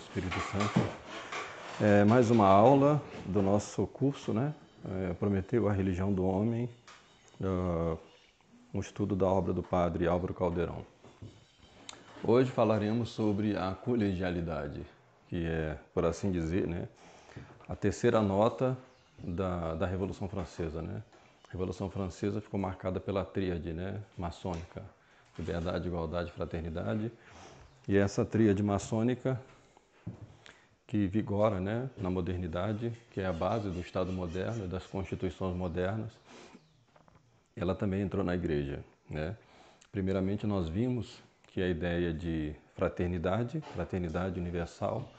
Espírito Santo. Mais uma aula do nosso curso, né? Prometeu a Religião do Homem, um estudo da obra do Padre Álvaro Caldeirão. Hoje falaremos sobre a colegialidade, que é, por assim dizer, né, a terceira nota da Revolução Francesa, né? A Revolução Francesa ficou marcada pela tríade, né, maçônica: liberdade, igualdade, fraternidade. E essa tríade maçônica que vigora, né, na modernidade, que é a base do Estado moderno e das constituições modernas, ela também entrou na igreja, né? Primeiramente nós vimos que a ideia de fraternidade universal,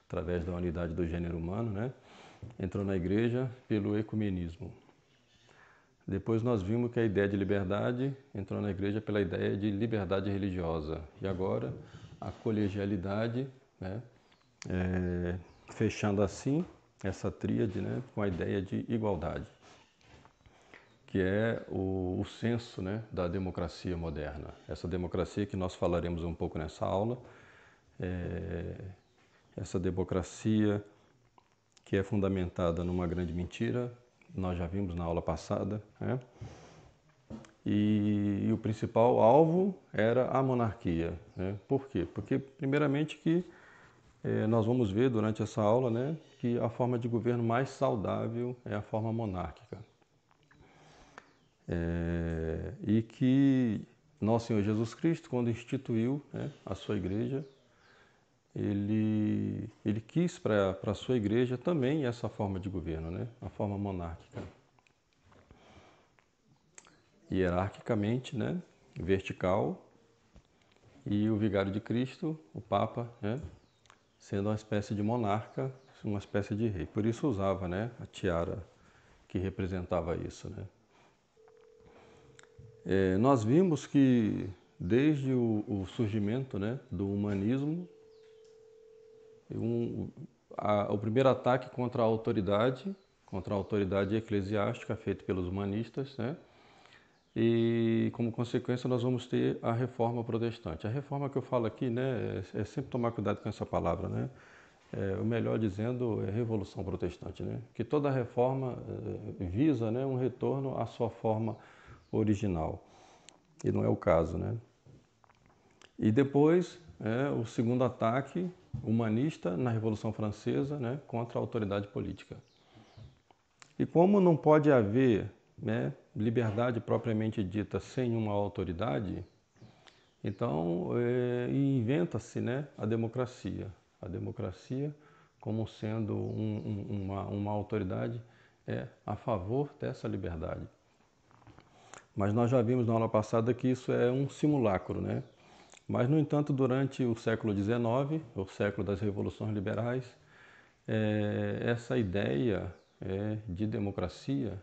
através da unidade do gênero humano, né, entrou na igreja pelo ecumenismo. Depois nós vimos que a ideia de liberdade entrou na igreja pela ideia de liberdade religiosa. E agora a colegialidade, né, fechando assim essa tríade, né, com a ideia de igualdade, que é o senso, né, da democracia moderna. Essa democracia que nós falaremos um pouco nessa aula, essa democracia que é fundamentada numa grande mentira, nós já vimos na aula passada, né? E o principal alvo era a monarquia, né? Por quê? Porque, primeiramente, que nós vamos ver durante essa aula, né, que a forma de governo mais saudável é a forma monárquica. E que nosso Senhor Jesus Cristo, quando instituiu, né, a sua igreja, ele quis para a sua igreja também essa forma de governo, né, a forma monárquica. Hierarquicamente, né, vertical, e o vigário de Cristo, o Papa, né, sendo uma espécie de monarca, uma espécie de rei. Por isso usava, né, a tiara que representava isso, né. Nós vimos que desde o surgimento, né, do humanismo, o primeiro ataque contra a autoridade eclesiástica feito pelos humanistas, né, e como consequência nós vamos ter a reforma protestante. A reforma que eu falo aqui, né, é sempre tomar cuidado com essa palavra, né, o melhor dizendo é revolução protestante, né, que toda reforma visa, né, um retorno à sua forma original, e não é o caso, né. E depois, o segundo ataque humanista na Revolução Francesa, né, contra a autoridade política. E como não pode haver, né, liberdade propriamente dita sem uma autoridade, então inventa-se, né, a democracia. A democracia como sendo uma autoridade a favor dessa liberdade. Mas nós já vimos na aula passada que isso é um simulacro, né? Mas, no entanto, durante o século XIX, o século das revoluções liberais, essa ideia de democracia,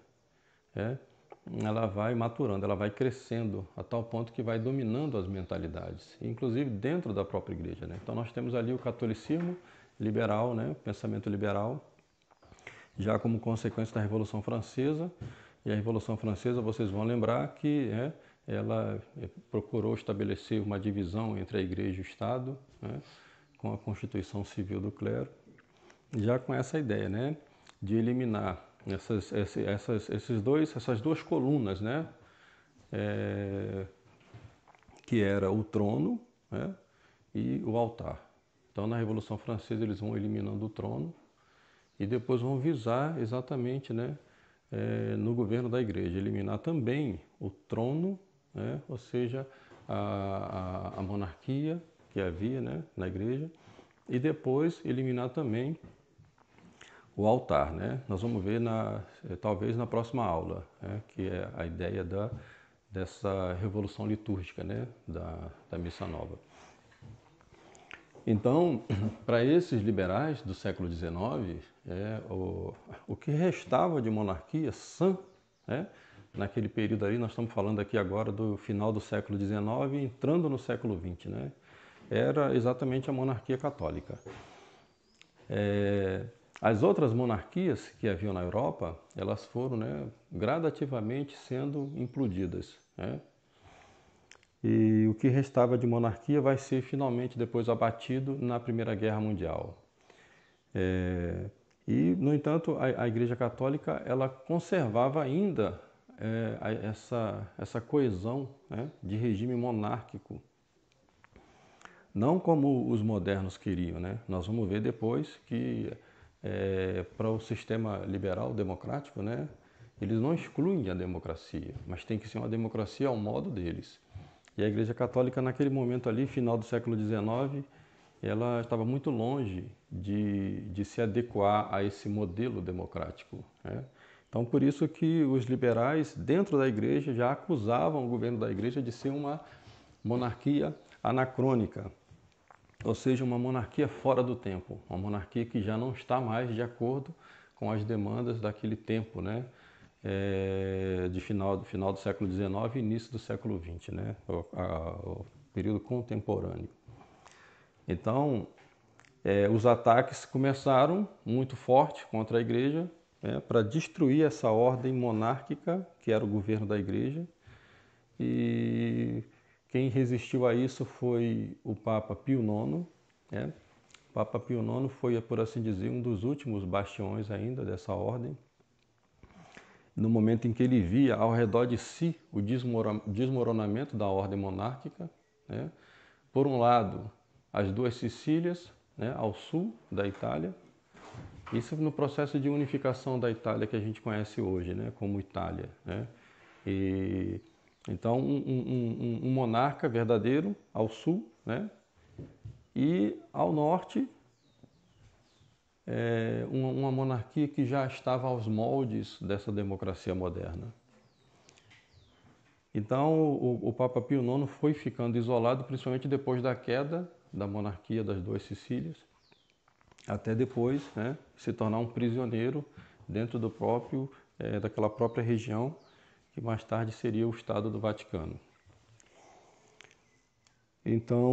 ela vai maturando, ela vai crescendo a tal ponto que vai dominando as mentalidades, inclusive dentro da própria igreja, né? Então nós temos ali o catolicismo liberal, né, o pensamento liberal, já como consequência da Revolução Francesa. E a Revolução Francesa, vocês vão lembrar que ela procurou estabelecer uma divisão entre a Igreja e o Estado, né, com a Constituição Civil do Clero, já com essa ideia, né, de eliminar essas duas colunas, né, que era o trono, né, e o altar. Então, na Revolução Francesa, eles vão eliminando o trono e depois vão visar exatamente, né, no governo da igreja, eliminar também o trono, né, ou seja, a monarquia que havia, né, na igreja, e depois eliminar também o altar, né? Nós vamos ver talvez na próxima aula, né, que é a ideia dessa revolução litúrgica, né, da Missa Nova. Então, para esses liberais do século XIX, o que restava de monarquia sã, né, naquele período ali, nós estamos falando aqui agora do final do século XIX, entrando no século XX, né, era exatamente a monarquia católica. As outras monarquias que haviam na Europa, elas foram, né, gradativamente sendo implodidas, né. E o que restava de monarquia vai ser finalmente depois abatido na Primeira Guerra Mundial. E, no entanto, a Igreja Católica ela conservava ainda essa coesão, né, de regime monárquico. Não como os modernos queriam, né? Nós vamos ver depois que para o sistema liberal democrático, né, eles não excluem a democracia, mas tem que ser uma democracia ao modo deles. E a Igreja Católica naquele momento ali, final do século XIX, ela estava muito longe de se adequar a esse modelo democrático, né? Então, por isso que os liberais, dentro da igreja, já acusavam o governo da igreja de ser uma monarquia anacrônica, ou seja, uma monarquia fora do tempo, uma monarquia que já não está mais de acordo com as demandas daquele tempo, né? De final do século XIX e início do século XX, né? O período contemporâneo. Então, os ataques começaram muito forte contra a igreja, né, para destruir essa ordem monárquica que era o governo da igreja. E quem resistiu a isso foi o Papa Pio IX, né? O Papa Pio IX foi, por assim dizer, um dos últimos bastiões ainda dessa ordem. No momento em que ele via ao redor de si o desmoronamento da ordem monárquica, né? Por um lado, as duas Sicílias, né, ao sul da Itália, isso no processo de unificação da Itália que a gente conhece hoje, né, como Itália, né? E, então, um monarca verdadeiro ao sul, né? E ao norte, uma monarquia que já estava aos moldes dessa democracia moderna. Então, o Papa Pio IX foi ficando isolado, principalmente depois da queda da monarquia das duas Sicílias, até depois, né, se tornar um prisioneiro dentro daquela própria região, que mais tarde seria o Estado do Vaticano. Então,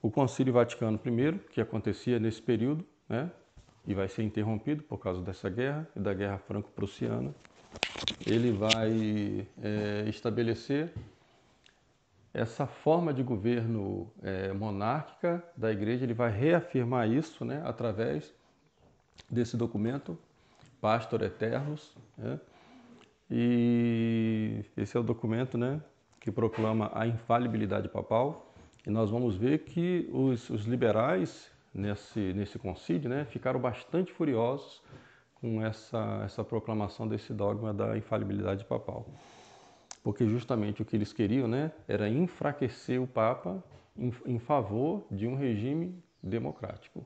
o Concílio Vaticano I, que acontecia nesse período, né, e vai ser interrompido por causa dessa guerra e da Guerra Franco-Prussiana, ele vai estabelecer essa forma de governo monárquica da igreja. Ele vai reafirmar isso, né, através desse documento, Pastor Aeternus, né? E esse é o documento, né, que proclama a infalibilidade papal. E nós vamos ver que os liberais nesse concílio, né, ficaram bastante furiosos com essa proclamação desse dogma da infalibilidade papal. Porque justamente o que eles queriam, né, era enfraquecer o Papa em favor de um regime democrático.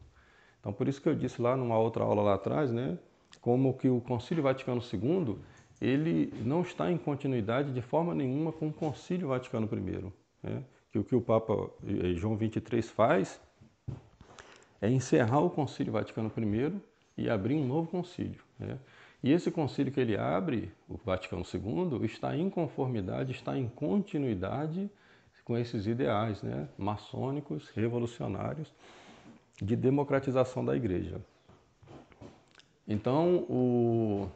Então, por isso que eu disse lá numa outra aula lá atrás, né, como que o Concílio Vaticano II, ele não está em continuidade de forma nenhuma com o Concílio Vaticano I, né? Que o que o Papa João XXIII faz é encerrar o Concílio Vaticano I e abrir um novo concílio, né? E esse concílio que ele abre, o Vaticano II, está em conformidade, está em continuidade com esses ideais, né, maçônicos, revolucionários, de democratização da igreja. Então,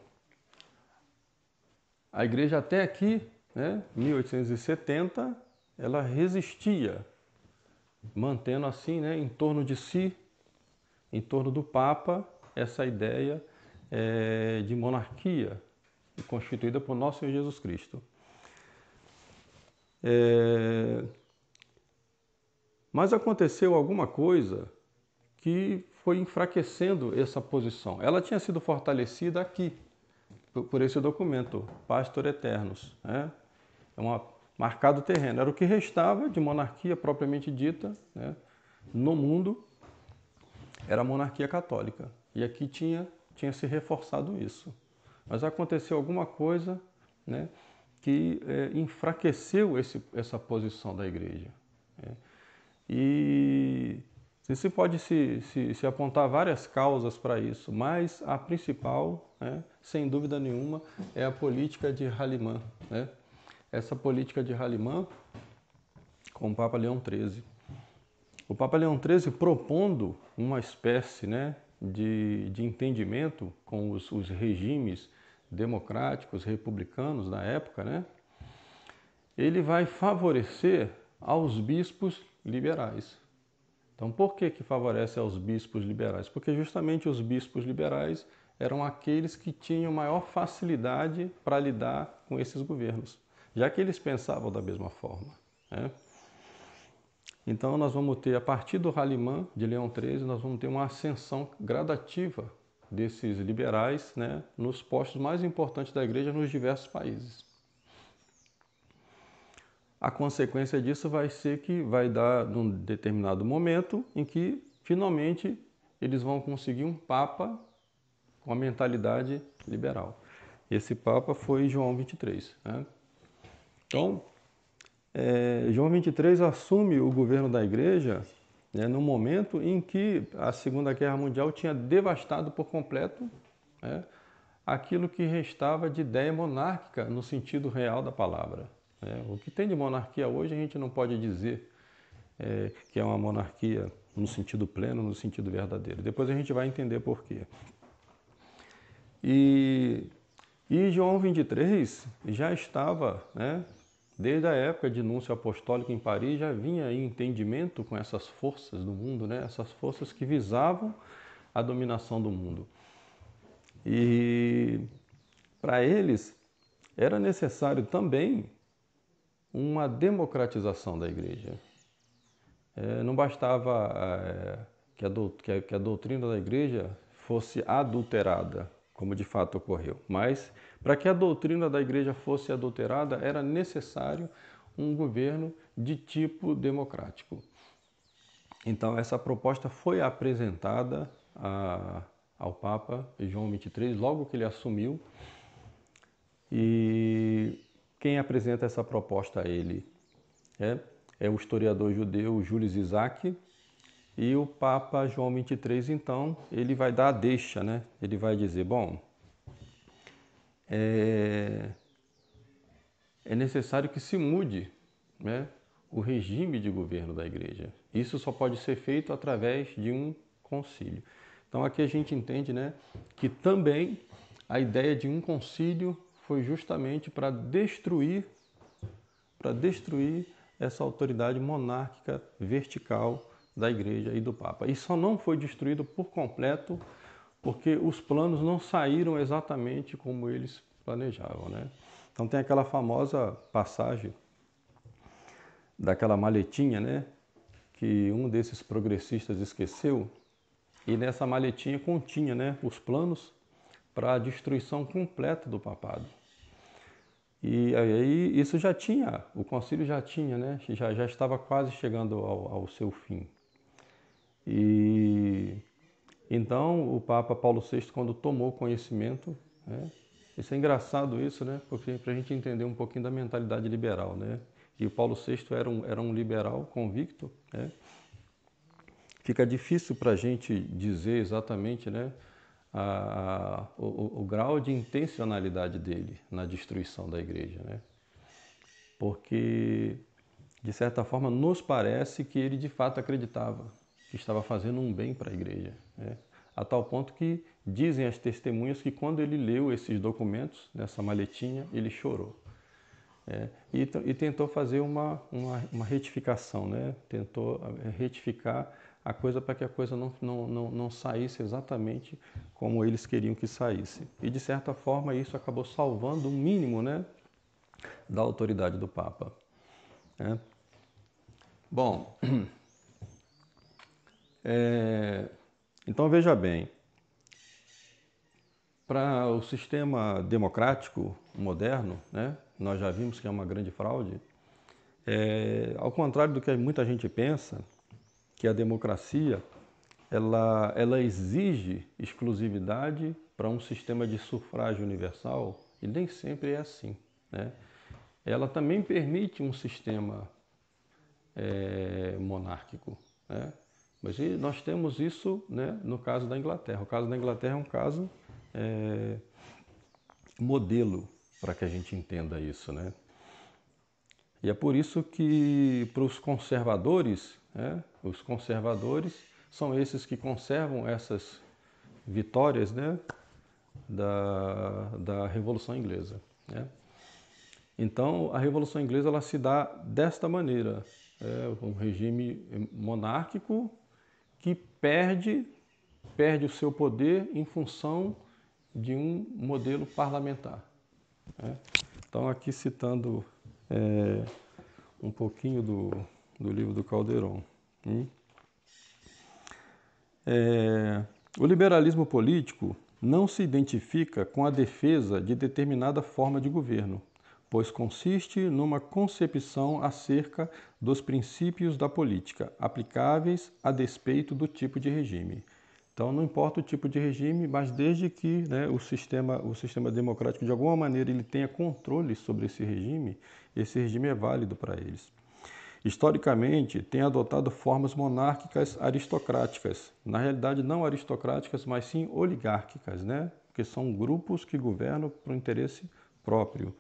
a igreja até aqui, né, 1870, ela resistia, mantendo assim, né, em torno de si, em torno do Papa, essa ideia de monarquia constituída por nosso Senhor Jesus Cristo. Mas aconteceu alguma coisa que foi enfraquecendo essa posição. Ela tinha sido fortalecida aqui, por esse documento, Pastor Aeternus, né? Marcado terreno. Era o que restava de monarquia propriamente dita, né, no mundo, era a monarquia católica. E aqui tinha se reforçado isso. Mas aconteceu alguma coisa, né, que enfraqueceu essa posição da igreja, né? E se pode se apontar várias causas para isso, mas a principal, né, sem dúvida nenhuma, é a política de Hahnemann, né? Essa política de Hahnemann com o Papa Leão XIII. O Papa Leão XIII propondo uma espécie, né, de entendimento com os regimes democráticos, republicanos da época, né? ele vai favorecer aos bispos liberais. Então, por que que favorece aos bispos liberais? Porque justamente os bispos liberais eram aqueles que tinham maior facilidade para lidar com esses governos, já que eles pensavam da mesma forma, né? Então, nós vamos ter, a partir do Hahnemann, de Leão XIII, nós vamos ter uma ascensão gradativa desses liberais, né, nos postos mais importantes da igreja nos diversos países. A consequência disso vai ser que vai dar num determinado momento em que finalmente eles vão conseguir um papa com a mentalidade liberal. Esse papa foi João 23, né? Então, João 23 assume o governo da igreja, né, no momento em que a Segunda Guerra Mundial tinha devastado por completo, né, aquilo que restava de ideia monárquica no sentido real da palavra. O que tem de monarquia hoje a gente não pode dizer que é uma monarquia no sentido pleno, no sentido verdadeiro. Depois a gente vai entender por quê. E João 23 já estava, né, desde a época de Núncio Apostólico em Paris, já vinha em entendimento com essas forças do mundo, né, essas forças que visavam a dominação do mundo. E para eles era necessário também uma democratização da igreja. Não bastava que a doutrina da igreja fosse adulterada, como de fato ocorreu, mas para que a doutrina da igreja fosse adulterada era necessário um governo de tipo democrático. Então essa proposta foi apresentada ao Papa João 23, logo que ele assumiu. E quem apresenta essa proposta a ele é o historiador judeu Júlio Isaac, e o Papa João 23, então, ele vai dar a deixa, né? Ele vai dizer, bom, é necessário que se mude, né, o regime de governo da igreja. Isso só pode ser feito através de um concílio. Então aqui a gente entende, né, que também a ideia de um concílio foi justamente para destruir essa autoridade monárquica vertical da igreja e do Papa. E só não foi destruído por completo porque os planos não saíram exatamente como eles planejavam, né? Então tem aquela famosa passagem daquela maletinha, né, que um desses progressistas esqueceu, e nessa maletinha continha, né, os planos para a destruição completa do papado. E aí isso já tinha, o concílio já tinha, né, já estava quase chegando ao seu fim. E então o Papa Paulo VI, quando tomou conhecimento, né, isso é engraçado isso, né, porque para a gente entender um pouquinho da mentalidade liberal, né, e o Paulo VI era um liberal convicto, né, fica difícil para a gente dizer exatamente, né, o grau de intencionalidade dele na destruição da igreja, né? Porque, de certa forma, nos parece que ele de fato acreditava que estava fazendo um bem para a igreja, né? A tal ponto que dizem as testemunhas que quando ele leu esses documentos nessa maletinha, ele chorou. E tentou fazer uma retificação, né? Tentou retificar a coisa para que a coisa não saísse exatamente como eles queriam que saísse. E de certa forma isso acabou salvando o mínimo, né, da autoridade do Papa, né? Bom, então veja bem, para o sistema democrático moderno, né, nós já vimos que é uma grande fraude. Ao contrário do que muita gente pensa, que a democracia ela exige exclusividade para um sistema de sufrágio universal, e nem sempre é assim, né? Ela também permite um sistema monárquico, né? Mas nós temos isso, né, no caso da Inglaterra. O caso da Inglaterra é um caso modelo para que a gente entenda isso, né? E é por isso que para os conservadores são esses que conservam essas vitórias, né, da Revolução Inglesa, né? Então, a Revolução Inglesa ela se dá desta maneira, um regime monárquico que perde o seu poder em função de um modelo parlamentar. Né? Então, aqui citando um pouquinho do livro do Calderon. O liberalismo político não se identifica com a defesa de determinada forma de governo, pois consiste numa concepção acerca dos princípios da política, aplicáveis a despeito do tipo de regime. Então, não importa o tipo de regime, mas desde que, né, o sistema democrático, de alguma maneira, ele tenha controle sobre esse regime é válido para eles. Historicamente, tem adotado formas monárquicas aristocráticas. Na realidade, não aristocráticas, mas sim oligárquicas, né? Porque são grupos que governam por interesse próprio.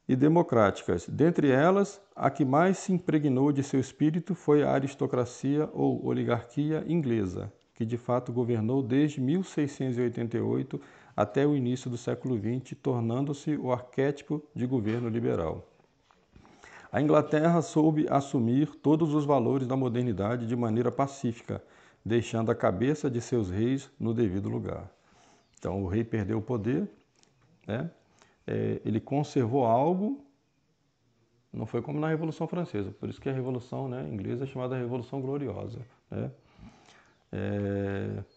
E democráticas. Dentre elas, a que mais se impregnou de seu espírito foi a aristocracia ou oligarquia inglesa, que de fato governou desde 1688 até o início do século XX, tornando-se o arquétipo de governo liberal. A Inglaterra soube assumir todos os valores da modernidade de maneira pacífica, deixando a cabeça de seus reis no devido lugar. Então, o rei perdeu o poder, né? Ele conservou algo, não foi como na Revolução Francesa, por isso que a Revolução, né, inglesa é chamada Revolução Gloriosa. Né?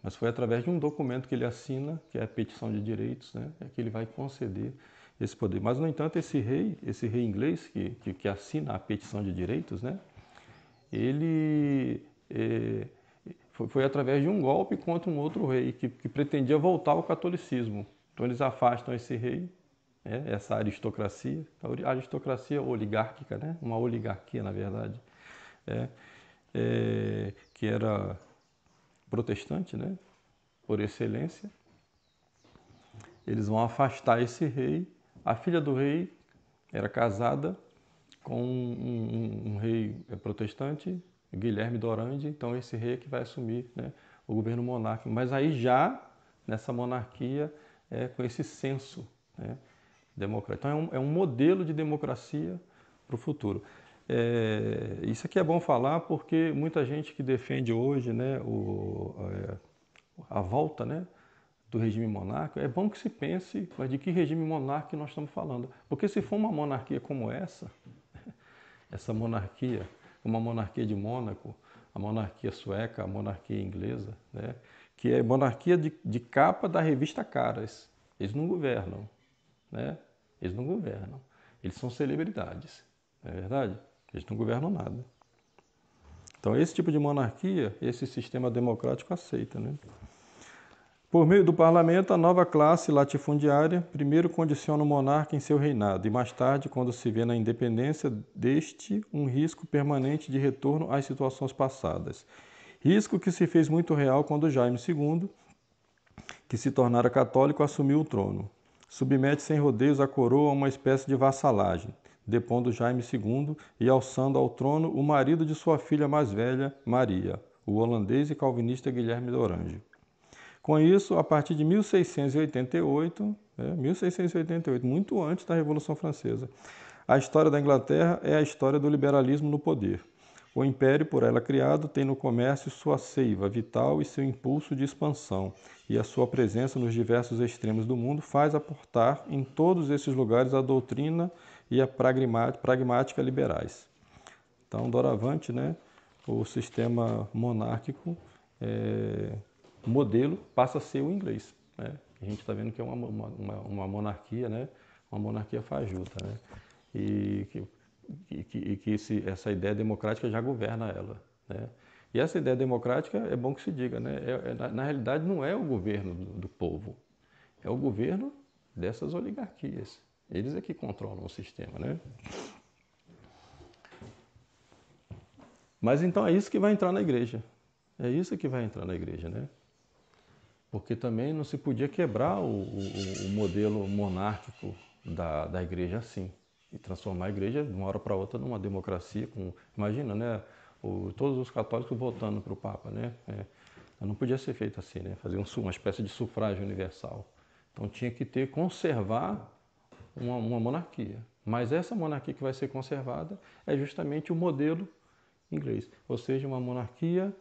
Mas foi através de um documento que ele assina, que é a Petição de Direitos, né, que ele vai conceder esse poder. Mas, no entanto, esse rei inglês que assina a Petição de Direitos, né, ele foi através de um golpe contra um outro rei que pretendia voltar ao catolicismo. Então, eles afastam esse rei, essa aristocracia, a aristocracia oligárquica, né, uma oligarquia, na verdade, que era protestante, né, por excelência. Eles vão afastar esse rei. A filha do rei era casada com um rei protestante, Guilherme d'Orange. Então esse rei é que vai assumir, né, o governo monárquico. Mas aí já nessa monarquia com esse senso, né, democrático. Então é um modelo de democracia para o futuro. Isso aqui é bom falar porque muita gente que defende hoje, né, a volta, né, do regime monárquico, é bom que se pense, mas de que regime monárquico nós estamos falando? Porque se for uma monarquia como essa monarquia, uma monarquia de Mônaco, a monarquia sueca, a monarquia inglesa, né, que é monarquia de capa da revista Caras, eles não governam, né? Eles não governam, eles são celebridades, não é verdade? Eles não governam nada. Então esse tipo de monarquia, esse sistema democrático aceita, né? Por meio do parlamento, a nova classe latifundiária primeiro condiciona o monarca em seu reinado e mais tarde, quando se vê na independência deste, um risco permanente de retorno às situações passadas. Risco que se fez muito real quando Jaime II, que se tornara católico, assumiu o trono. Submete sem rodeios a coroa a uma espécie de vassalagem, depondo Jaime II e alçando ao trono o marido de sua filha mais velha, Maria, o holandês e calvinista Guilherme d'Orange. Com isso, a partir de 1688, muito antes da Revolução Francesa, a história da Inglaterra é a história do liberalismo no poder. O império, por ela criado, tem no comércio sua seiva vital e seu impulso de expansão, e a sua presença nos diversos extremos do mundo faz aportar em todos esses lugares a doutrina e a pragmática liberais. Então, doravante, né, o sistema monárquico modelo passa a ser o inglês, né? A gente está vendo que é uma monarquia, né? Uma monarquia fajuta, né? E que essa ideia democrática já governa ela, né? E essa ideia democrática é bom que se diga, né? Na realidade não é o governo do povo, é o governo dessas oligarquias. Eles é que controlam o sistema, né? Mas então é isso que vai entrar na igreja. É isso que vai entrar na igreja, né? Porque também não se podia quebrar o modelo monárquico da igreja assim e transformar a igreja de uma hora para outra numa democracia. Imagina, né? Todos os católicos votando para o Papa, né? Não podia ser feito assim, né? Fazer uma espécie de sufrágio universal. Então tinha que conservar uma monarquia. Mas essa monarquia que vai ser conservada é justamente o modelo inglês, ou seja, uma monarquia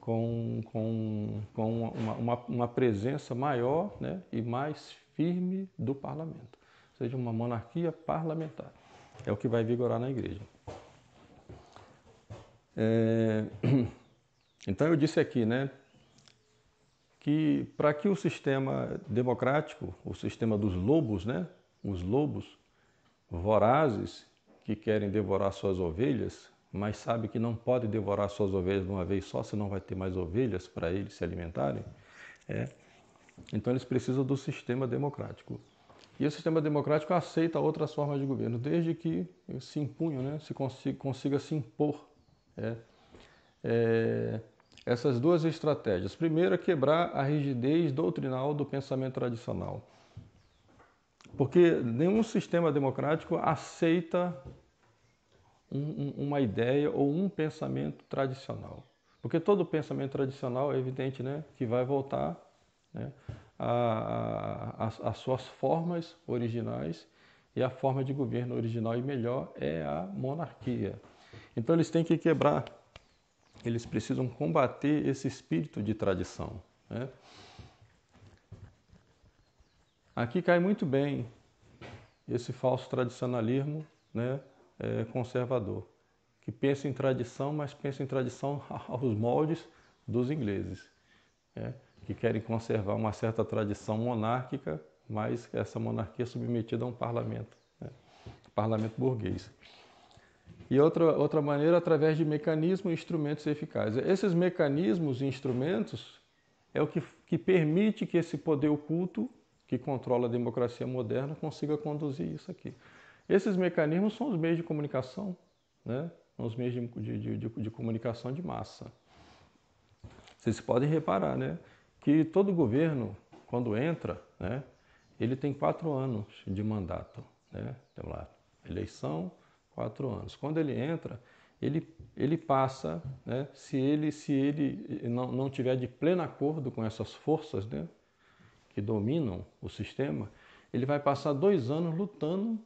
com uma presença maior, né, e mais firme do parlamento, ou seja, uma monarquia parlamentar. É o que vai vigorar na igreja. Então eu disse aqui, né, que para que o sistema democrático, o sistema dos lobos, né, os lobos vorazes que querem devorar suas ovelhas, mas sabe que não pode devorar suas ovelhas de uma vez só, senão vai ter mais ovelhas para eles se alimentarem. Então eles precisam do sistema democrático. E o sistema democrático aceita outras formas de governo, desde que se impunham, né, se consiga se impor. Essas duas estratégias. Primeiro é quebrar a rigidez doutrinal do pensamento tradicional. Porque nenhum sistema democrático aceita uma ideia ou um pensamento tradicional. Porque todo pensamento tradicional é evidente, né, que vai voltar, né, às suas formas originais, e a forma de governo original e melhor é a monarquia. Então eles têm que quebrar, eles precisam combater esse espírito de tradição, né? Aqui cai muito bem esse falso tradicionalismo, né, conservador, que pensa em tradição, mas pensa em tradição aos moldes dos ingleses, né, que querem conservar uma certa tradição monárquica, mas essa monarquia é submetida a um parlamento, né, parlamento burguês. E outra maneira, através de mecanismos e instrumentos eficazes. Esses mecanismos e instrumentos é o que permite que esse poder oculto, que controla a democracia moderna, consiga conduzir isso aqui. Esses mecanismos são os meios de comunicação, né? São os meios de comunicação de massa. Vocês podem reparar, né, que todo governo, quando entra, né, ele tem 4 anos de mandato, né? Tem lá, eleição, 4 anos. Quando ele entra, ele passa, né, se ele não tiver de pleno acordo com essas forças, né, que dominam o sistema, ele vai passar 2 anos lutando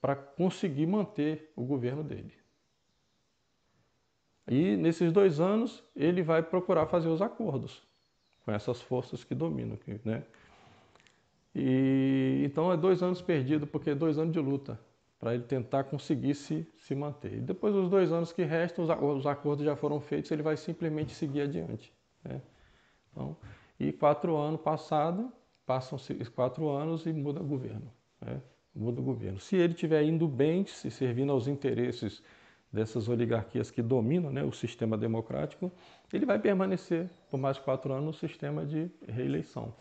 para conseguir manter o governo dele. E nesses 2 anos ele vai procurar fazer os acordos com essas forças que dominam, né? E então é 2 anos perdidos, porque é 2 anos de luta para ele tentar conseguir se manter. E depois dos 2 anos que restam, os acordos já foram feitos, ele vai simplesmente seguir adiante, né? Então, e 4 anos passados, passam-se 4 anos e muda o governo, né? Muda o governo. Se ele estiver indo bem, se servindo aos interesses dessas oligarquias que dominam, né, o sistema democrático, ele vai permanecer por mais 4 anos no sistema de reeleição.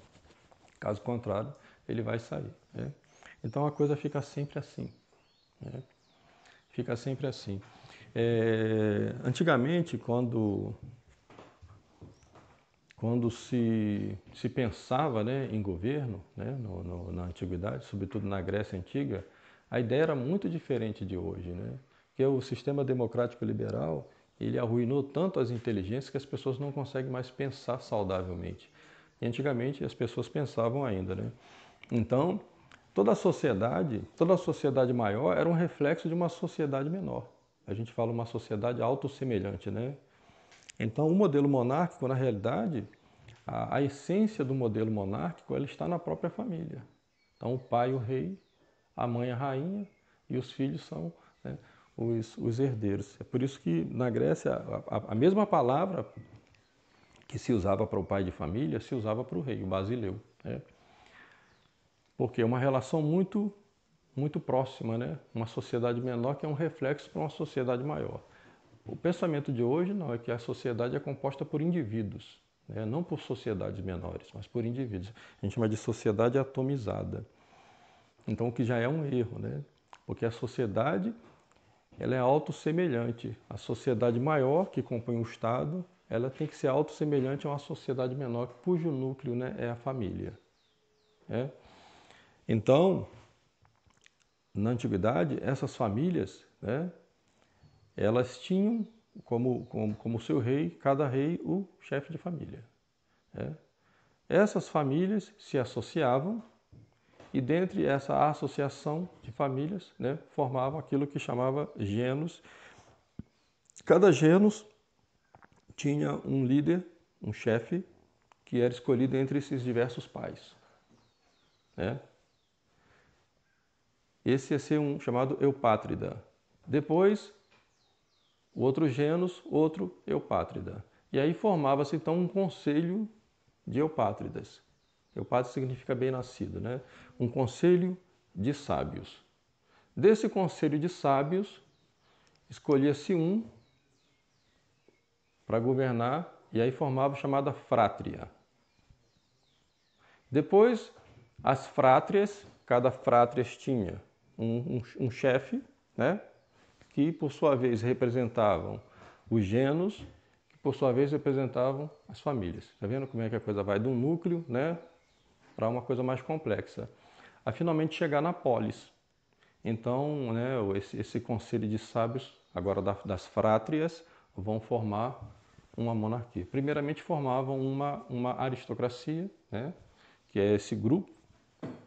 Caso contrário, ele vai sair, né? Então a coisa fica sempre assim, né? Fica sempre assim. Antigamente, quando se pensava, né, em governo, né, na antiguidade, sobretudo na Grécia Antiga, a ideia era muito diferente de hoje, né? Porque o sistema democrático liberal, ele arruinou tanto as inteligências que as pessoas não conseguem mais pensar saudavelmente. E antigamente as pessoas pensavam ainda, né? Então, toda a sociedade maior era um reflexo de uma sociedade menor. A gente fala uma sociedade autossemelhante, né? Então, o modelo monárquico, na realidade, a essência do modelo monárquico, ela está na própria família. Então, o pai, o rei, a mãe, a rainha, e os filhos são, né, os herdeiros. É por isso que na Grécia, a mesma palavra que se usava para o pai de família, se usava para o rei, o basileu, né? Porque é uma relação muito, muito próxima, né? Uma sociedade menor que é um reflexo para uma sociedade maior. O pensamento de hoje não é que a sociedade é composta por indivíduos, né? Não por sociedades menores, mas por indivíduos. A gente chama de sociedade atomizada. Então, o que já é um erro, né? Porque a sociedade, ela é autossemelhante. A sociedade maior que compõe o Estado, ela tem que ser autossemelhante a uma sociedade menor, cujo núcleo, né, é a família, né? Então, na antiguidade, essas famílias, né, elas tinham como seu rei, cada rei, o chefe de família, né? Essas famílias se associavam, e dentre essa associação de famílias, né, formavam aquilo que chamava gênos. Cada gênos tinha um líder, um chefe, que era escolhido entre esses diversos pais, né? Esse ia ser um chamado eupátrida. Depois, o outro gênus, outro eupátrida. E aí formava-se então um conselho de eupátridas. Eupátrida significa bem-nascido, né? Um conselho de sábios. Desse conselho de sábios, escolhia-se um para governar e aí formava a chamada frátria. Depois, as frátrias, cada frátria tinha um chefe, né? Que por sua vez representavam os gênos, que por sua vez representavam as famílias. Está vendo como é que a coisa vai de um núcleo, né, para uma coisa mais complexa, a finalmente chegar na polis. Então, né, esse conselho de sábios, agora das frátrias, vão formar uma monarquia. Primeiramente formavam uma aristocracia, né, que é esse grupo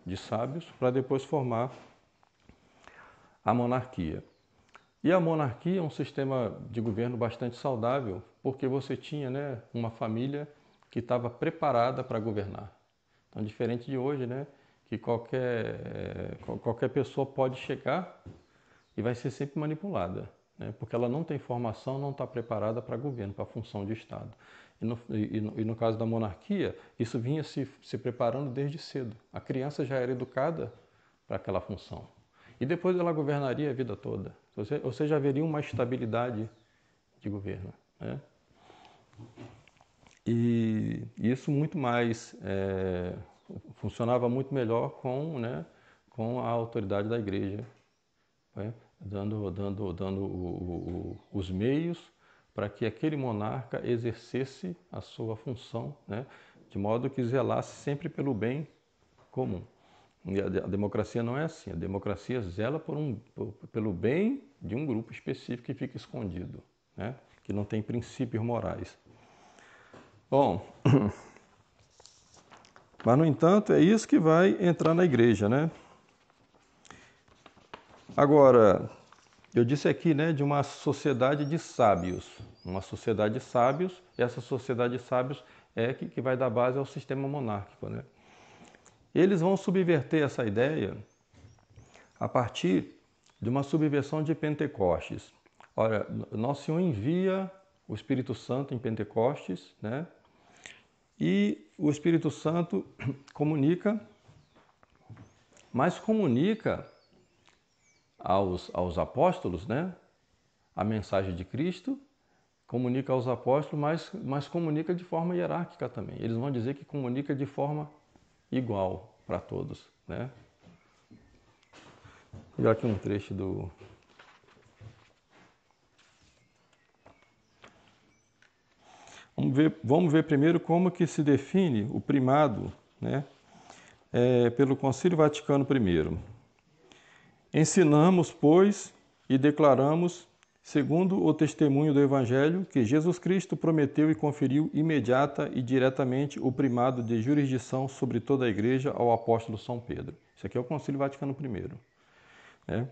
de sábios, para depois formar a monarquia. E a monarquia é um sistema de governo bastante saudável, porque você tinha, né, uma família que estava preparada para governar. Então, diferente de hoje, né, que qualquer pessoa pode chegar e vai ser sempre manipulada, né, porque ela não tem formação, não está preparada para governo, para função de Estado. E no caso da monarquia, isso vinha se preparando desde cedo. A criança já era educada para aquela função. E depois ela governaria a vida toda. Ou seja, haveria uma estabilidade de governo, né? E isso muito mais funcionava muito melhor com, né, com a autoridade da igreja, né? Dando os meios para que aquele monarca exercesse a sua função, né, de modo que zelasse sempre pelo bem comum. E a democracia não é assim. A democracia zela pelo bem de um grupo específico que fica escondido, né? Que não tem princípios morais. Bom, mas no entanto é isso que vai entrar na igreja, né? Agora, eu disse aqui, né, de uma sociedade de sábios. Uma sociedade de sábios, e essa sociedade de sábios é que vai dar base ao sistema monárquico, né? Eles vão subverter essa ideia a partir de uma subversão de Pentecostes. Olha, Nosso Senhor envia o Espírito Santo em Pentecostes, né? E o Espírito Santo comunica, mas comunica aos apóstolos, né, a mensagem de Cristo, comunica aos apóstolos, mas comunica de forma hierárquica também. Eles vão dizer que comunica de forma igual para todos, né? Vou pegar aqui um trecho do... Vamos ver primeiro como que se define o primado, né, pelo Concílio Vaticano I. Ensinamos, pois, e declaramos, segundo o testemunho do Evangelho, que Jesus Cristo prometeu e conferiu imediata e diretamente o primado de jurisdição sobre toda a Igreja ao apóstolo São Pedro. Isso aqui é o Concílio Vaticano I. Né?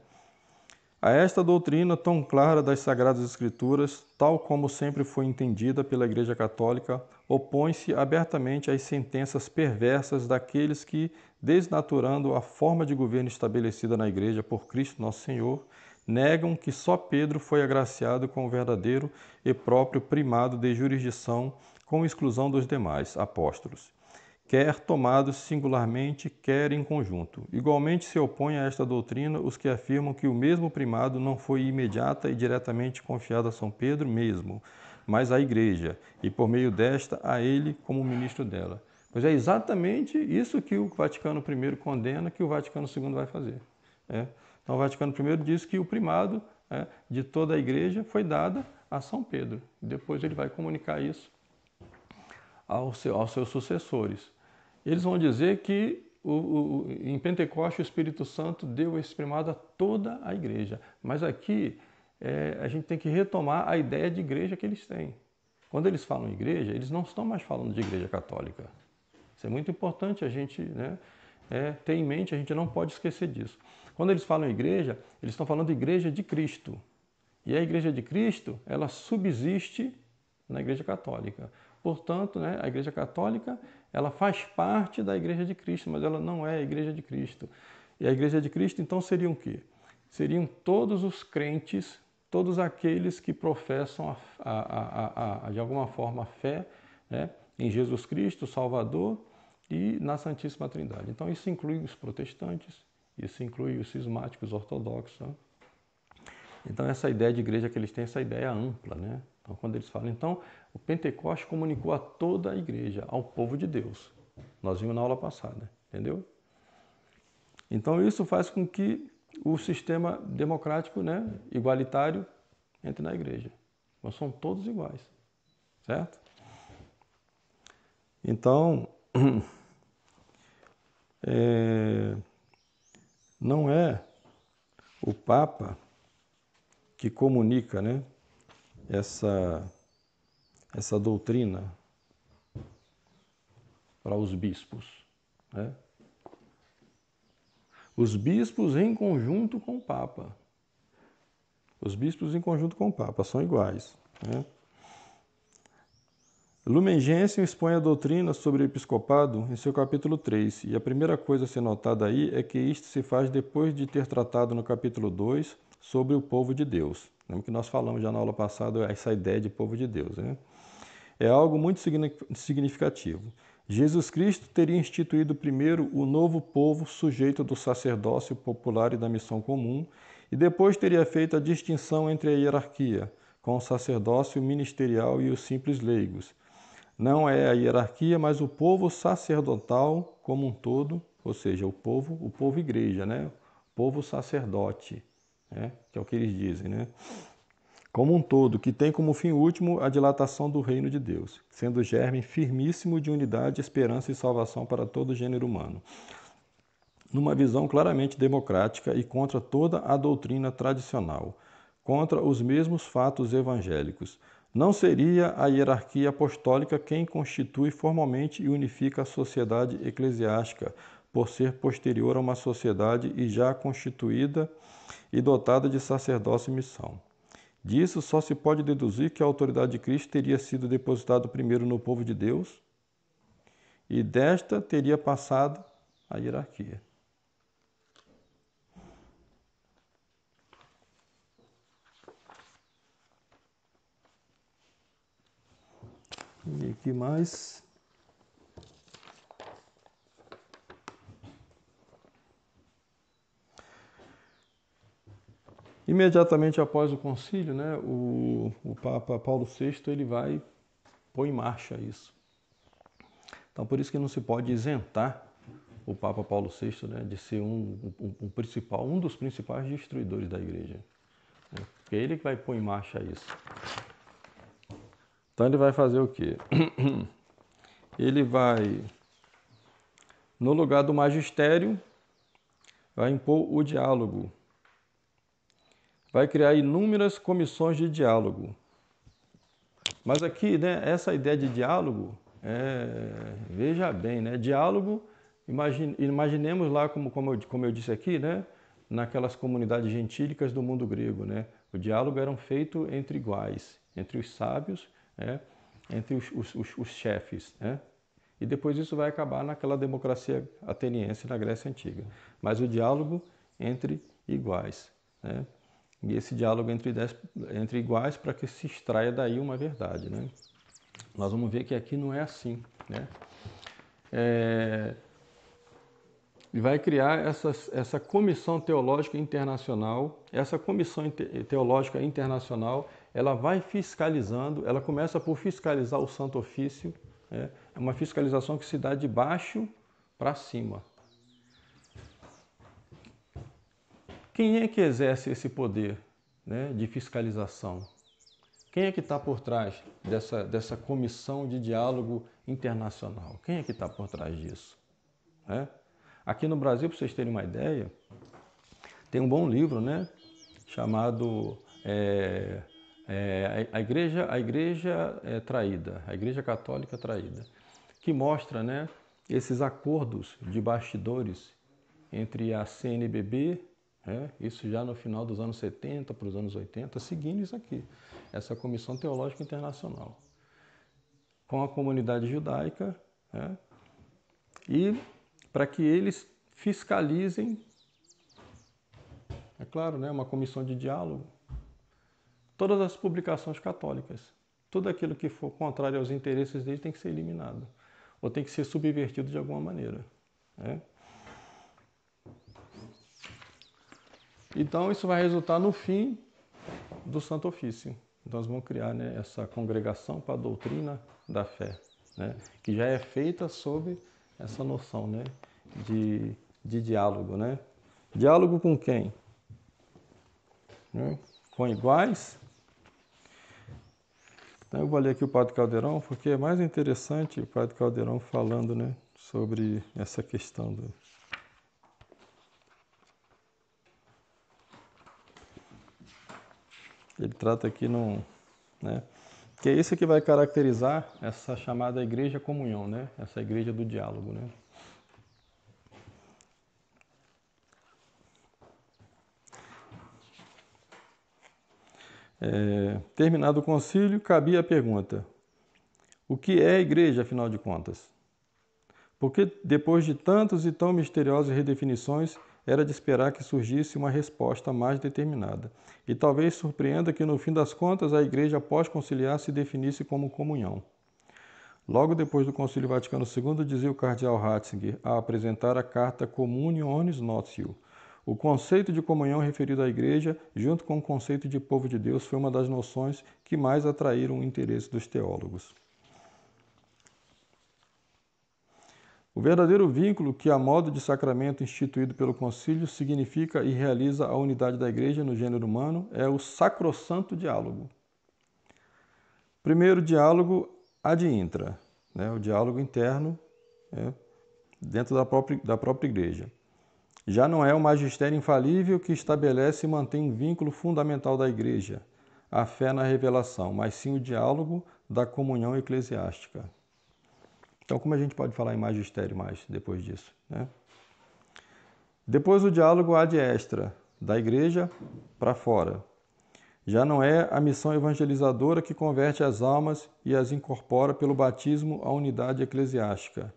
A esta doutrina tão clara das Sagradas Escrituras, tal como sempre foi entendida pela Igreja Católica, opõe-se abertamente às sentenças perversas daqueles que, desnaturando a forma de governo estabelecida na Igreja por Cristo Nosso Senhor, negam que só Pedro foi agraciado com o verdadeiro e próprio primado de jurisdição, com exclusão dos demais apóstolos, quer tomados singularmente, quer em conjunto. Igualmente se opõem a esta doutrina os que afirmam que o mesmo primado não foi imediata e diretamente confiado a São Pedro mesmo, mas à Igreja, e por meio desta a ele como ministro dela. Pois é exatamente isso que o Vaticano I condena, que o Vaticano II vai fazer. Então o Vaticano I diz que o primado de toda a Igreja foi dado a São Pedro. Depois ele vai comunicar isso aos seus sucessores. Eles vão dizer que em Pentecostes o Espírito Santo deu esse primado a toda a igreja. Mas aqui a gente tem que retomar a ideia de igreja que eles têm. Quando eles falam igreja, eles não estão mais falando de igreja católica. Isso é muito importante a gente, né, ter em mente, a gente não pode esquecer disso. Quando eles falam igreja, eles estão falando de igreja de Cristo. E a igreja de Cristo, ela subsiste na igreja católica. Portanto, né, a igreja católica, ela faz parte da igreja de Cristo, mas ela não é a igreja de Cristo. E a igreja de Cristo, então, seriam o quê? Seriam todos os crentes, todos aqueles que professam de alguma forma a fé, né, em Jesus Cristo, Salvador, e na Santíssima Trindade. Então, isso inclui os protestantes, isso inclui os cismáticos ortodoxos. Né? Então, essa ideia de igreja que eles têm, essa ideia ampla. Né? Então, quando eles falam, então, o Pentecoste comunicou a toda a igreja, ao povo de Deus. Nós vimos na aula passada, entendeu? Então, isso faz com que o sistema democrático, né, igualitário, entre na igreja. Nós somos todos iguais, certo? Então, não é o Papa que comunica, né, essa doutrina para os bispos. Né? Os bispos em conjunto com o Papa. Os bispos em conjunto com o Papa são iguais. Né? Lumen Gentium expõe a doutrina sobre o episcopado em seu capítulo 3, e a primeira coisa a ser notada aí é que isto se faz depois de ter tratado no capítulo 2 sobre o povo de Deus. Lembra que nós falamos já na aula passada essa ideia de povo de Deus. Né? É algo muito significativo. Jesus Cristo teria instituído primeiro o novo povo sujeito do sacerdócio popular e da missão comum, e depois teria feito a distinção entre a hierarquia, com o sacerdócio ministerial e os simples leigos. Não é a hierarquia, mas o povo sacerdotal como um todo, ou seja, o povo igreja, né? O povo sacerdote, né? Que é o que eles dizem, né? Como um todo, que tem como fim último a dilatação do reino de Deus, sendo o germe firmíssimo de unidade, esperança e salvação para todo o gênero humano. Numa visão claramente democrática e contra toda a doutrina tradicional, contra os mesmos fatos evangélicos. Não seria a hierarquia apostólica quem constitui formalmente e unifica a sociedade eclesiástica, por ser posterior a uma sociedade e já constituída e dotada de sacerdócio e missão. Disso só se pode deduzir que a autoridade de Cristo teria sido depositada primeiro no povo de Deus e desta teria passado a hierarquia. E que mais? Imediatamente após o concílio, né, o Papa Paulo VI ele vai pôr em marcha isso. Então, por isso que não se pode isentar o Papa Paulo VI, né, de ser um dos principais destruidores da Igreja. Né? Porque é ele que vai pôr em marcha isso. Então, ele vai fazer o quê? Ele vai, no lugar do magistério, vai impor o diálogo. Vai criar inúmeras comissões de diálogo. Mas aqui, né, essa ideia de diálogo, veja bem, né, diálogo, imaginemos lá, como eu disse aqui, né, naquelas comunidades gentílicas do mundo grego. Né, o diálogo era feito entre iguais, entre os sábios, né, entre os chefes. Né, e depois isso vai acabar naquela democracia ateniense na Grécia Antiga. Mas o diálogo entre iguais. Né, e esse diálogo entre iguais para que se extraia daí uma verdade. Né? Nós vamos ver que aqui não é assim. Né? E vai criar essa comissão teológica internacional. Essa comissão teológica internacional, ela vai fiscalizando, ela começa por fiscalizar o Santo Ofício. Né? É uma fiscalização que se dá de baixo para cima. Quem é que exerce esse poder, né, de fiscalização? Quem é que está por trás dessa comissão de diálogo internacional? Quem é que está por trás disso? Né? Aqui no Brasil, para vocês terem uma ideia, tem um bom livro, né, chamado a Igreja Traída, a Igreja Católica Traída, que mostra, né, esses acordos de bastidores entre a CNBB, isso já no final dos anos 70 para os anos 80, seguindo isso aqui, essa Comissão Teológica Internacional, com a comunidade judaica, e para que eles fiscalizem, é claro, uma comissão de diálogo, todas as publicações católicas. Tudo aquilo que for contrário aos interesses deles tem que ser eliminado, ou tem que ser subvertido de alguma maneira. Então, isso vai resultar no fim do Santo Ofício. Então, nós vamos criar essa congregação para a doutrina da fé, que já é feita sob essa noção de diálogo. Diálogo com quem? Com iguais. Então, eu vou ler aqui o Padre Caldeirão, porque é mais interessante o Padre Caldeirão falando sobre essa questão do... Ele trata aqui que é isso que vai caracterizar essa chamada igreja comunhão, essa igreja do diálogo. Terminado o concílio, cabia a pergunta: o que é a igreja, afinal de contas? Porque depois de tantas e tão misteriosas redefinições, era de esperar que surgisse uma resposta mais determinada. E talvez surpreenda que, no fim das contas, a Igreja pós-conciliar se definisse como comunhão. Logo depois do Concílio Vaticano II, dizia o cardeal Ratzinger, a apresentar a carta Communionis Notio: o conceito de comunhão referido à Igreja, junto com o conceito de povo de Deus, foi uma das noções que mais atraíram o interesse dos teólogos. O verdadeiro vínculo que, a modo de sacramento instituído pelo concílio, significa e realiza a unidade da Igreja no gênero humano é o sacrossanto diálogo. Primeiro diálogo ad intra, o diálogo interno dentro da própria Igreja. Já não é o magistério infalível que estabelece e mantém um vínculo fundamental da Igreja, a fé na revelação, mas sim o diálogo da comunhão eclesiástica. Então, como a gente pode falar em magistério mais depois disso? Depois o diálogo ad extra, da igreja para fora. Já não é a missão evangelizadora que converte as almas e as incorpora pelo batismo à unidade eclesiástica,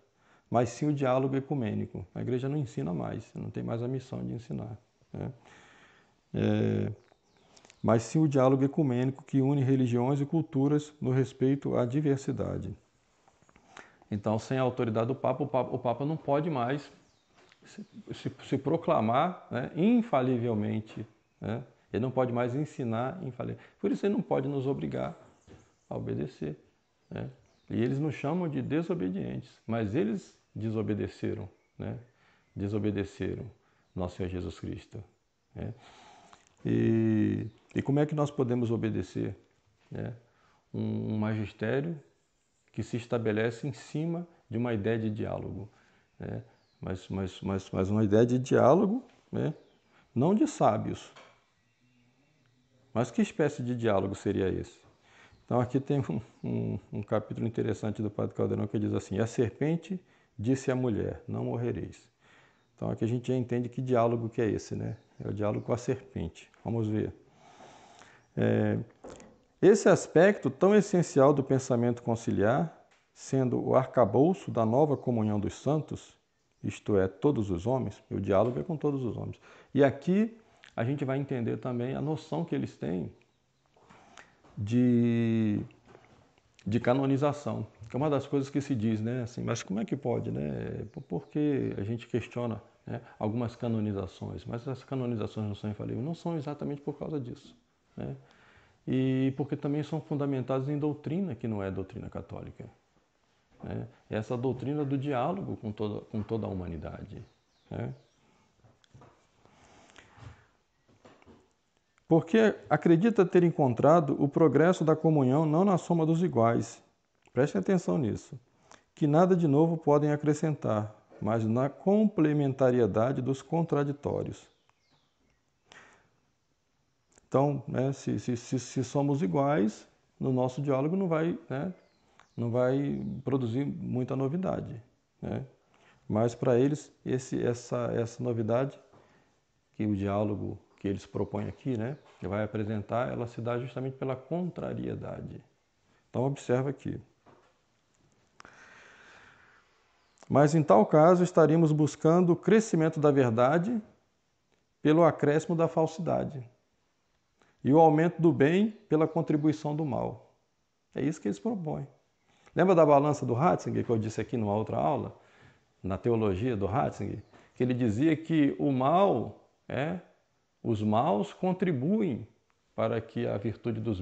mas sim o diálogo ecumênico. A igreja não ensina mais, não tem mais a missão de ensinar. Mas sim o diálogo ecumênico que une religiões e culturas no respeito à diversidade. Então, sem a autoridade do Papa, o Papa não pode mais se proclamar infalivelmente. Ele não pode mais ensinar infalivelmente. Por isso, ele não pode nos obrigar a obedecer. E eles nos chamam de desobedientes, mas eles desobedeceram. Desobedeceram nosso Senhor Jesus Cristo. E como é que nós podemos obedecer? Um magistério que se estabelece em cima de uma ideia de diálogo. Mas uma ideia de diálogo, não de sábios. Mas que espécie de diálogo seria esse? Então aqui tem um capítulo interessante do Padre Caldeirão que diz assim: a serpente disse à mulher, não morrereis. Então aqui a gente já entende que diálogo que é esse, É o diálogo com a serpente. Vamos ver. Esse aspecto tão essencial do pensamento conciliar, sendo o arcabouço da nova comunhão dos santos, isto é, todos os homens, o diálogo é com todos os homens. E aqui a gente vai entender também a noção que eles têm de canonização, que é uma das coisas que se diz, assim, mas como é que pode, Porque a gente questiona algumas canonizações, mas as canonizações não são infalíveis, não são exatamente por causa disso, E porque também são fundamentadas em doutrina que não é doutrina católica. Essa doutrina do diálogo com toda a humanidade. Porque acredita ter encontrado o progresso da comunhão não na soma dos iguais. Prestem atenção nisso. Que nada de novo podem acrescentar, mas na complementariedade dos contraditórios. Então, se somos iguais, no nosso diálogo não vai produzir muita novidade. Mas para eles, essa novidade, que o diálogo que eles propõem aqui, né, que vai apresentar, ela se dá justamente pela contrariedade. Então observa aqui. Mas em tal caso estaríamos buscando o crescimento da verdade pelo acréscimo da falsidade e o aumento do bem pela contribuição do mal. É isso que eles propõem. Lembra da balança do Ratzinger, que eu disse aqui numa outra aula, na teologia do Ratzinger, que ele dizia que o mal, os maus contribuem para que a virtude dos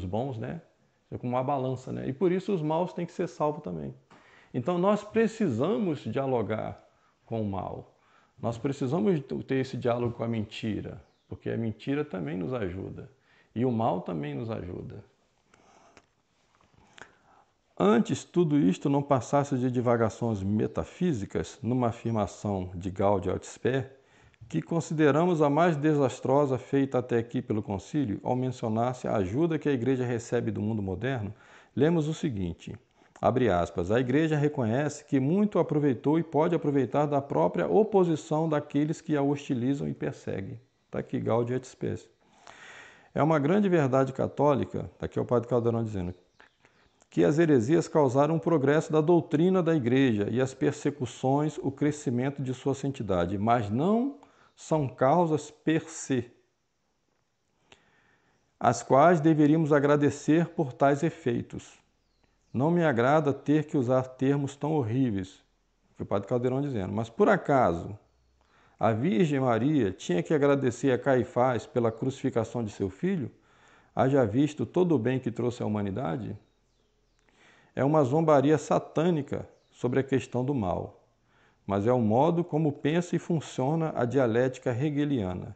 bons, né, seja como uma balança, né? E por isso os maus têm que ser salvos também. Então nós precisamos dialogar com o mal. Nós precisamos ter esse diálogo com a mentira, porque a mentira também nos ajuda e o mal também nos ajuda. Antes tudo isto não passasse de divagações metafísicas, numa afirmação de Gaudium et Spes, que consideramos a mais desastrosa feita até aqui pelo concílio, ao mencionar-se a ajuda que a Igreja recebe do mundo moderno, lemos o seguinte, abre aspas, a Igreja reconhece que muito aproveitou e pode aproveitar da própria oposição daqueles que a hostilizam e perseguem. Está aqui Gaudium et Spes. É uma grande verdade católica, daqui é o Padre Caldeirão dizendo, que as heresias causaram um progresso da doutrina da Igreja e as persecuções, o crescimento de sua santidade, mas não são causas per se, as quais deveríamos agradecer por tais efeitos. Não me agrada ter que usar termos tão horríveis, que o Padre Caldeirão dizendo, mas por acaso a Virgem Maria tinha que agradecer a Caifás pela crucificação de seu filho, haja visto todo o bem que trouxe à humanidade? É uma zombaria satânica sobre a questão do mal, mas é o modo como pensa e funciona a dialética hegeliana.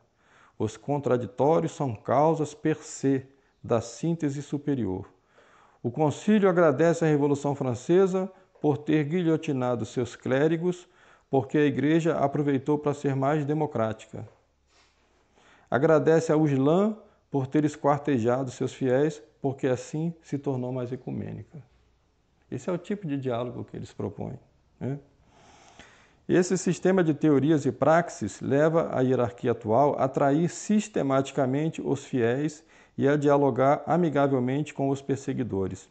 Os contraditórios são causas per se da síntese superior. O concílio agradece à Revolução Francesa por ter guilhotinado seus clérigos, porque a Igreja aproveitou para ser mais democrática. Agradece ao Islã por ter esquartejado seus fiéis, porque assim se tornou mais ecumênica. Esse é o tipo de diálogo que eles propõem, né? Esse sistema de teorias e praxis leva a hierarquia atual a atrair sistematicamente os fiéis e a dialogar amigavelmente com os perseguidores.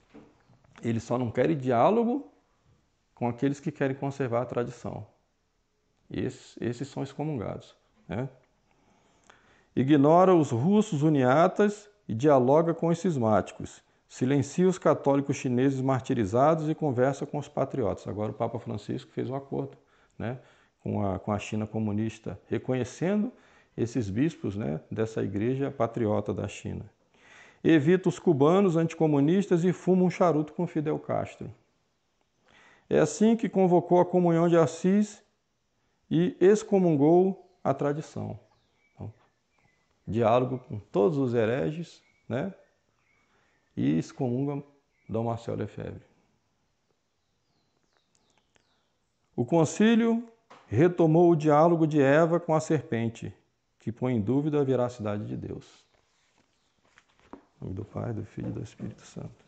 Eles só não querem diálogo com aqueles que querem conservar a tradição. Esses são excomungados, né? Ignora os russos uniatas e dialoga com os cismáticos. Silencia os católicos chineses martirizados e conversa com os patriotas. Agora o Papa Francisco fez um acordo, né, com a China comunista, reconhecendo esses bispos, né, dessa igreja patriota da China. Evita os cubanos anticomunistas e fuma um charuto com Fidel Castro. É assim que convocou a comunhão de Assis e excomungou a tradição. Então, diálogo com todos os hereges, né? E excomunga Dom Marcelo Lefebvre. O concílio retomou o diálogo de Eva com a serpente, que põe em dúvida a veracidade de Deus. Em nome do Pai, do Filho e do Espírito Santo.